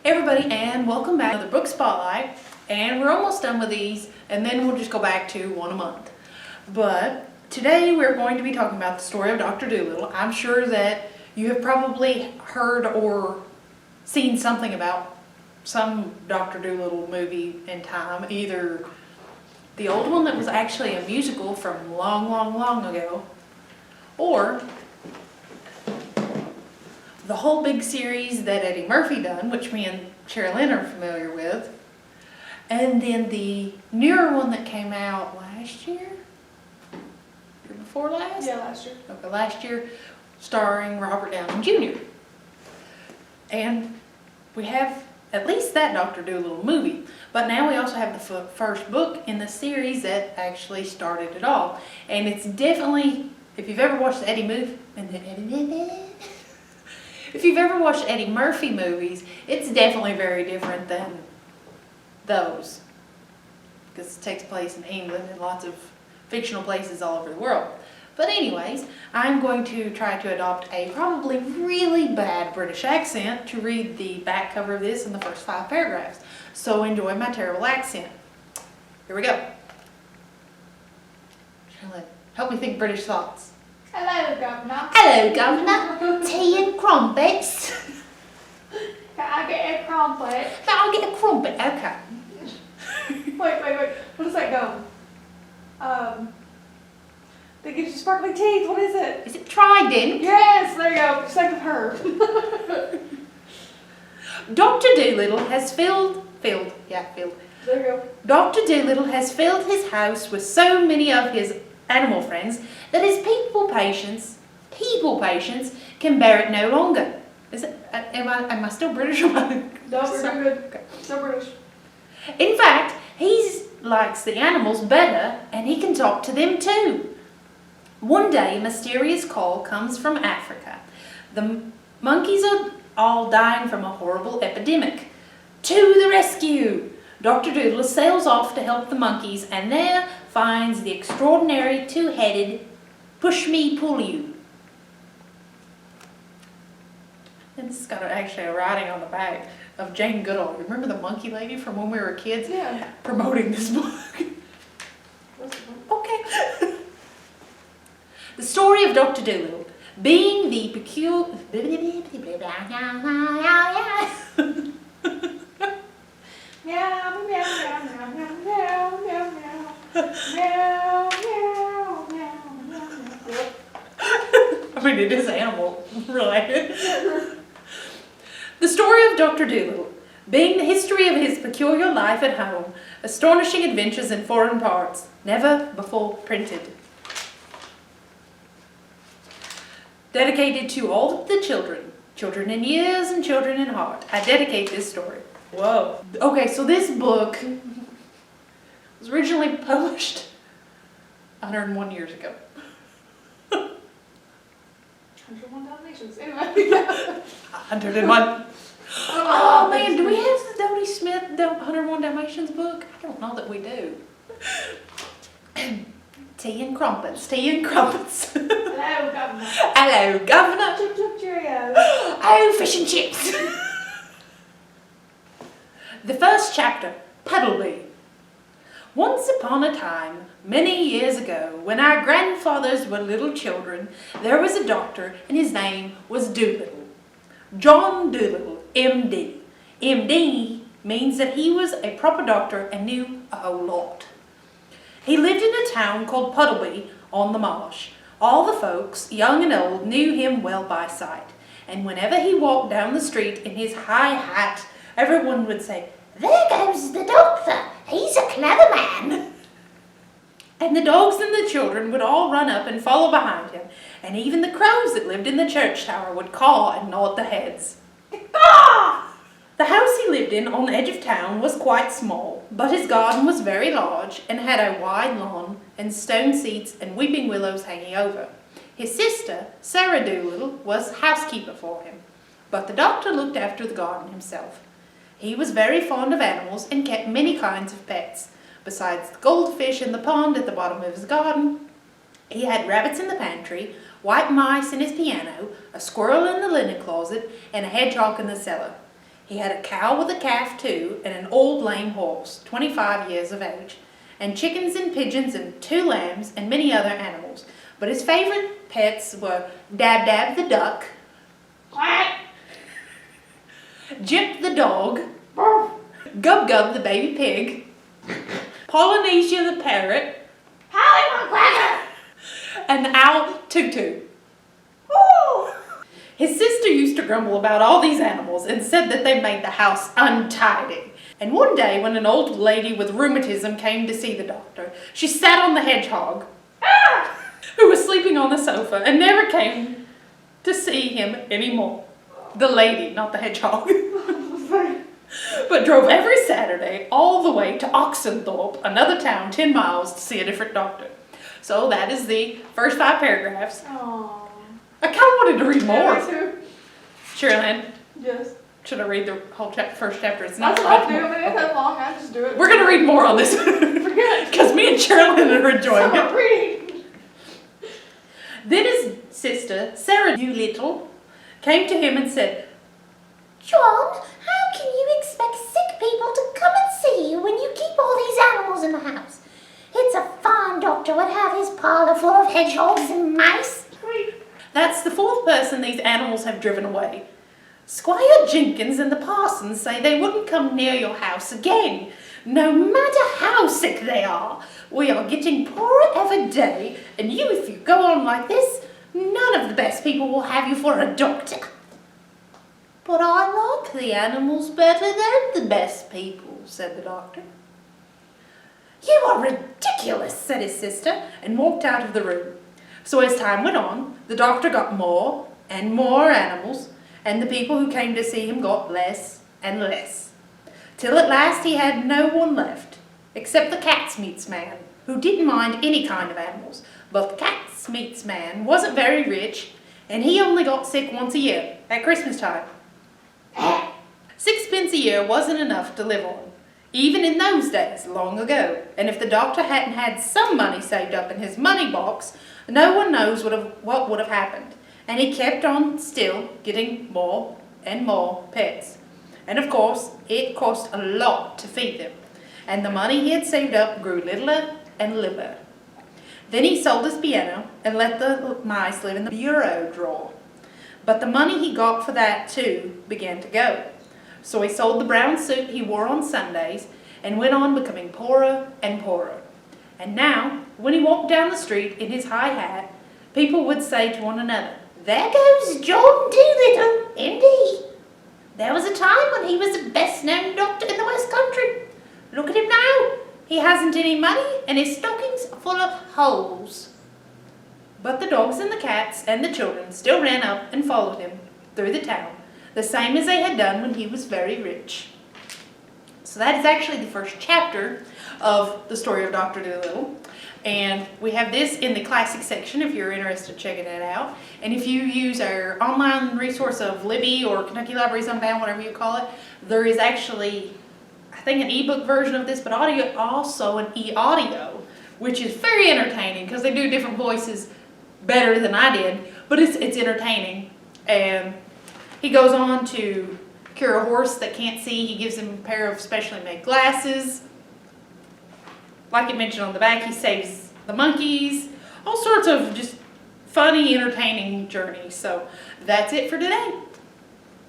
Everybody, and welcome back to the Book Spotlight. And we're almost done with these, and then we'll just go back to one a month. But today we're going to be talking about the story of Dr. Doolittle. I'm sure that you have probably heard or seen something about some Dr. Doolittle movie in time, either the old one that was actually a musical from long ago, or the whole big series that Eddie Murphy done, which me and Sherilyn are familiar with, and then the newer one that came out last year? Year before last? Yeah, last year. Okay, last year, starring Robert Downey Jr. And we have at least that Dr. Doolittle movie, but now we also have the first book in the series that actually started it all. And it's definitely, if you've ever watched the if you've ever watched Eddie Murphy movies, it's definitely very different than those, because it takes place in England and lots of fictional places all over the world. But anyways, I'm going to try to adopt a probably really bad British accent to read the back cover of this in the first 5 paragraphs. So enjoy my terrible accent. Here we go. Charlotte, help me think British thoughts. Hello, Governor. Hello, Governor. Tea and crumpets. Can I get a crumpet? I'll get a crumpet. Okay. Wait. What does that go? They give you sparkling teeth. What is it? Is it Trident? Yes, there you go. Just like with her. Dr. Doolittle has filled. There you go. Dr. Doolittle has filled his house with so many of his animal friends that his people patients can bear it no longer. Is it? Am I still British? Or No, we're doing good. Okay. Still British. In fact, he likes the animals better, and he can talk to them too. One day, a mysterious call comes from Africa. The monkeys are all dying from a horrible epidemic. To the rescue! Dr. Doolittle sails off to help the monkeys, and there finds the extraordinary two-headed push-me-pull-you. And this has got actually a writing on the back of Jane Goodall. Remember the monkey lady from when we were kids? Yeah. Promoting this book. Okay. The story of Dr. Doolittle, being the peculiar... I mean, it is animal related. The story of Dr. Doolittle, being the history of his peculiar life at home, astonishing adventures in foreign parts, never before printed. Dedicated to all the children in years and children in heart. I dedicate this story. Whoa. Okay, so this book was originally published 101 years ago. 101 Dalmatians. Anyway. 101. Oh man, do we have the Dodie Smith 101 Dalmatians book? I don't know that we do. Tea and crumpets. Hello, Governor. Hello, Governor. Chip, chip, cheerio. Oh, fish and chips. The first chapter, Puddleby. Once upon a time, many years ago, when our grandfathers were little children, there was a doctor, and his name was Doolittle. John Doolittle, M.D. M.D. means that he was a proper doctor and knew a whole lot. He lived in a town called Puddleby on the marsh. All the folks, young and old, knew him well by sight, and whenever he walked down the street in his high hat, everyone would say, "There goes the doctor, he's a clever man." And the dogs and the children would all run up and follow behind him, and even the crows that lived in the church tower would caw and nod their heads. Ah! The house he lived in on the edge of town was quite small, but his garden was very large and had a wide lawn and stone seats and weeping willows hanging over. His sister, Sarah Doolittle, was housekeeper for him, but the doctor looked after the garden himself. He was very fond of animals and kept many kinds of pets. Besides the goldfish in the pond at the bottom of his garden, he had rabbits in the pantry, white mice in his piano, a squirrel in the linen closet, and a hedgehog in the cellar. He had a cow with a calf too, and an old lame horse, 25 years of age, and chickens and pigeons and 2 lambs and many other animals. But his favorite pets were Dab Dab the duck, Quack. Jip the dog, Gub Gub the baby pig, Polynesia the parrot, Howie my quacker. and Owl Tutu. Woo. His sister used to grumble about all these animals and said that they made the house untidy. And one day when an old lady with rheumatism came to see the doctor, she sat on the hedgehog, who was sleeping on the sofa, and never came to see him anymore. The lady, not the hedgehog. But drove every Saturday all the way to Oxenthorpe, another town 10 miles, to see a different doctor. So that is the first 5 paragraphs. Aww. I kind of wanted to read more. Me too. Sherilyn, Yes. should I read the whole first chapter? It's not That's what I do. much I more. mean, it's that long. I just do it. We're going to read more on this Forget. because me and Sherilyn are enjoying Summer it. reading. Then his sister, Sarah Doolittle, came to him and said, John, how can you expect sick people to come and see you when you keep all these animals in the house? It's a fine doctor would have his parlour full of hedgehogs and mice. that's the 4th person these animals have driven away. Squire Jenkins and the parsons say they wouldn't come near your house again, no matter how sick they are. We are getting poorer every day, and you, if you go on like this, none of the best people will have you for a doctor. But I like the animals better than the best people, said the doctor. You are ridiculous, said his sister, and walked out of the room. So as time went on, the doctor got more and more animals, and the people who came to see him got less and less, till at last he had no one left, except the cat's meats man, who didn't mind any kind of animals. But the cat's meats man wasn't very rich, and he only got sick once a year, at Christmas time. 6 pence a year wasn't enough to live on, even in those days, long ago. And if the doctor hadn't had some money saved up in his money box, no one knows what would have happened. And he kept on still getting more and more pets. And of course, it cost a lot to feed them. And the money he had saved up grew littler and littler. Then he sold his piano and let the mice live in the bureau drawer. But the money he got for that too began to go. So he sold the brown suit he wore on Sundays and went on becoming poorer and poorer. And now, when he walked down the street in his high hat, people would say to one another, There goes John Doolittle, MD. There was a time when he was the best-known doctor in the West Country. Look at him now. he hasn't any money and his stockings are full of holes. But the dogs and the cats and the children still ran up and followed him through the town, the same as they had done when he was very rich. So that is actually the first chapter of the story of Dr. Doolittle. And we have this in the classic section if you're interested in checking it out. And if you use our online resource of Libby or Kentucky Libraries Unbound, whatever you call it, there is actually, I think, an ebook version of this, but also an e-audio, which is very entertaining because they do different voices better than I did, but it's entertaining. And he goes on to cure a horse that can't see. He gives him a pair of specially made glasses. Like it mentioned on the back, he saves the monkeys. All sorts of just funny, entertaining journeys. So that's it for today.